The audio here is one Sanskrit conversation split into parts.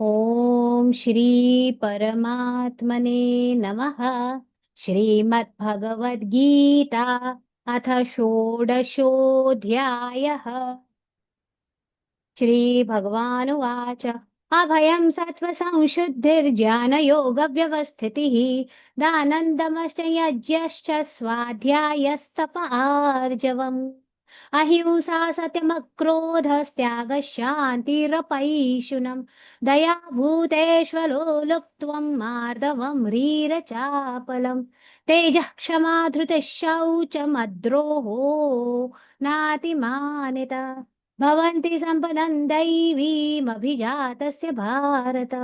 ॐ श्री परमात्मने नमः। श्रीमद्भगवद्गीता अथ षोडशोऽध्यायः। श्रीभगवानुवाच अभयं सत्त्वसंशुद्धिर्ज्ञानयोगव्यवस्थितिः दानन्दमश्च यज्ञश्च स्वाध्यायस्तप आर्जवम् अहिंसा सत्यमक्रोधस्त्यागः शान्तिरपैशुनम् दया भूतेष्वलो लुप्त्वम् मार्दवम् ह्रीरचापलम् तेजः क्षमा धृतिः शौचमद्रोहो नातिमानिता भवन्ति सम्पदम् दैवीमभिजातस्य भारत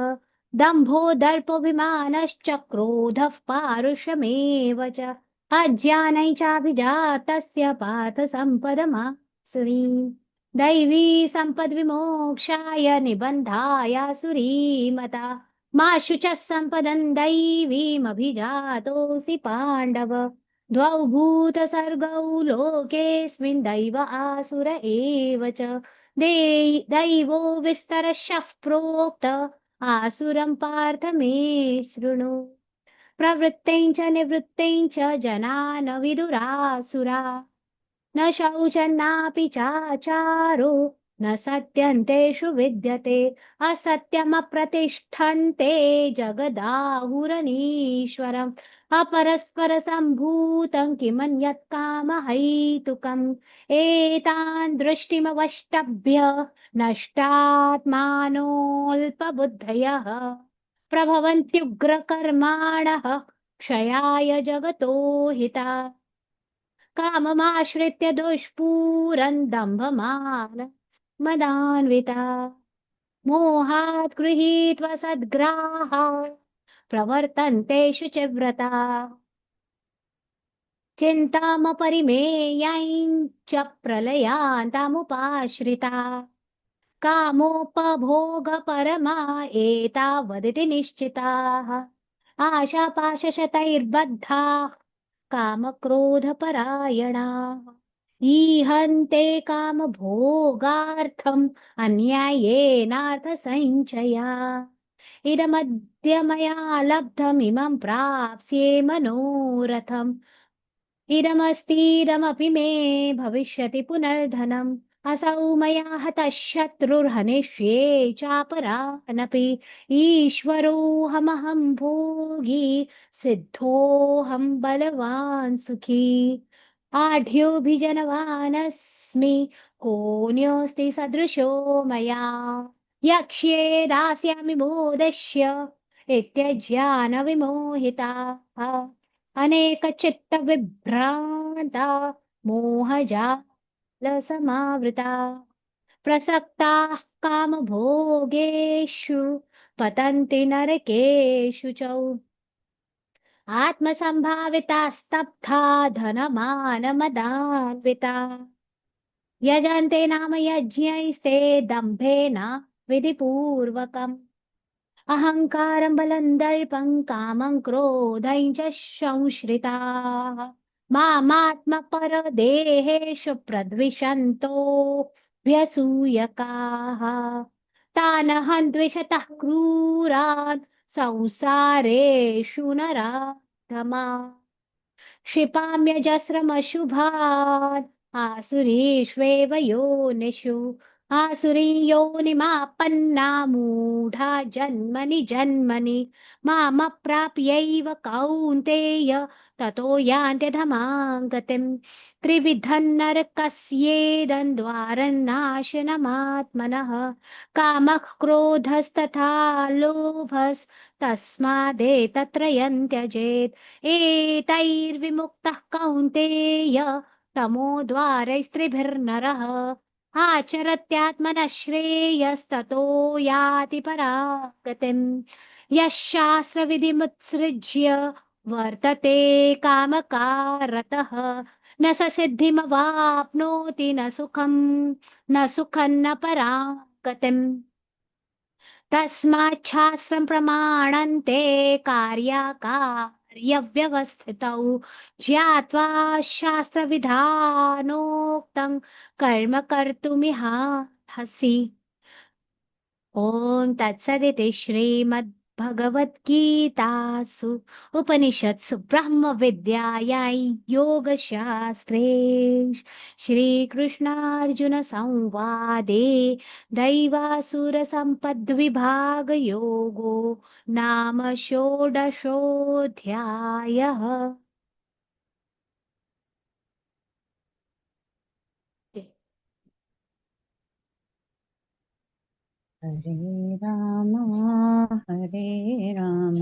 दम्भो दर्पोऽभिमानश्च क्रोधः पारुष्यमेव च अज्ञानै चाभिजातस्य पार्थ सम्पदमासुरीम् दैवी सम्पद्विमोक्षाय निबन्धायासुरीमता मा शुचः सम्पदम् दैवीमभिजातोऽसि पाण्डव द्वौ भूतसर्गौ लोकेऽस्मिन् दैव आसुर एव च दैवो विस्तरशः प्रोक्त आसुरं पार्थ मे शृणु प्रवृत्तिं च निवृत्तिं च जना न विदुरासुरा न शौचन्नापि चाचारो न सत्यन्तेषु विद्यते असत्यमप्रतिष्ठन्ते जगदाहुरनीश्वरम् अपरस्परसम्भूतं किमन्यत् कामहैतुकम् एतान् दृष्टिमवष्टभ्य नष्टात्मानोऽल्पबुद्धयः प्रभवन्त्युग्रकर्माणः क्षयाय जगतो हिता काममाश्रित्य दुष्पूरन् दम्भमान मदान्विता मोहात् गृहीत्वा सद्ग्राहा प्रवर्तन्ते शुचिव्रता चिन्तामपरिमेयाञ् च प्रलयान्तामुपाश्रिता कामोपभोगपरमा एतावदिति निश्चिताः आशापाशशतैर्बद्धाः कामक्रोधपरायणाः ईहन्ते कामभोगार्थम् अन्याय्येनार्थसञ्चया इदमद्य मया लब्धमिमं प्राप्स्ये मनोरथम् इदमस्तीदमपि मे भविष्यति पुनर्धनम् असौ मया हतः शत्रुर्हनिष्ये चापरानपि ईश्वरोऽहमहं भोगी सिद्धोऽहं बलवान् सुखी आढ्योऽभिजनवानस्मि कोऽन्योऽस्ति सदृशो मया यक्ष्ये दास्यामि मोदिष्य इत्यज्ञानविमोहिताः अनेकचित्तविभ्रान्ता मोहजालसमावृता प्रसक्ताः कामभोगेषु पतन्ति नरकेषु च आत्मसम्भाविता स्तब्धा धनमानमदान्विता यजन्ते नाम यज्ञैस्ते दम्भेन विधिपूर्वकम् अहङ्कारं बलं दर्पं कामं क्रोधं च संश्रिताः मामात्मपरदेहेषु प्रद्विषन्तो व्यसूयकाः तानहं द्विषतः क्रूरान् संसारेषु नराधमा क्षिपाम्यजस्रमशुभान् आसुरीष्वेव योनिषु आसुरी योनिमापन्ना मूढा जन्मनि जन्मनि मामप्राप्यैव कौन्तेय ततो यान्त्यधमां गतिम् त्रिविधं नरकस्येदन्द्वारन्नाशनमात्मनः कामः क्रोधस्तथा लोभस्तस्मादेतत्रयं त्यजेत् एतैर्विमुक्तः कौन्तेय तमोद्वारैस्त्रिभिर्नरः आचरत्यात्मनः श्रेयस्ततो याति परागतिम् यः शास्त्रविधिमुत्सृज्य वर्तते कामकारतः न स सिद्धिमवाप्नोति न सुखं न परागतिम् तस्माच्छास्त्रं प्रमाणन्ते कार्याकार्यव्यवस्थितौ ज्ञात्वा शास्त्रविधानोक्तं कर्म कर्तुमिहार्हसि ॐ तत्सदिति श्रीमद्भगवद्गीतासु उपनिषत्सु ब्रह्मविद्यायां योगशास्त्रे श्रीकृष्णार्जुनसंवादे दैवासुरसम्पद्विभागयोगो नाम षोडशोऽध्यायः। हरे राम हरे राम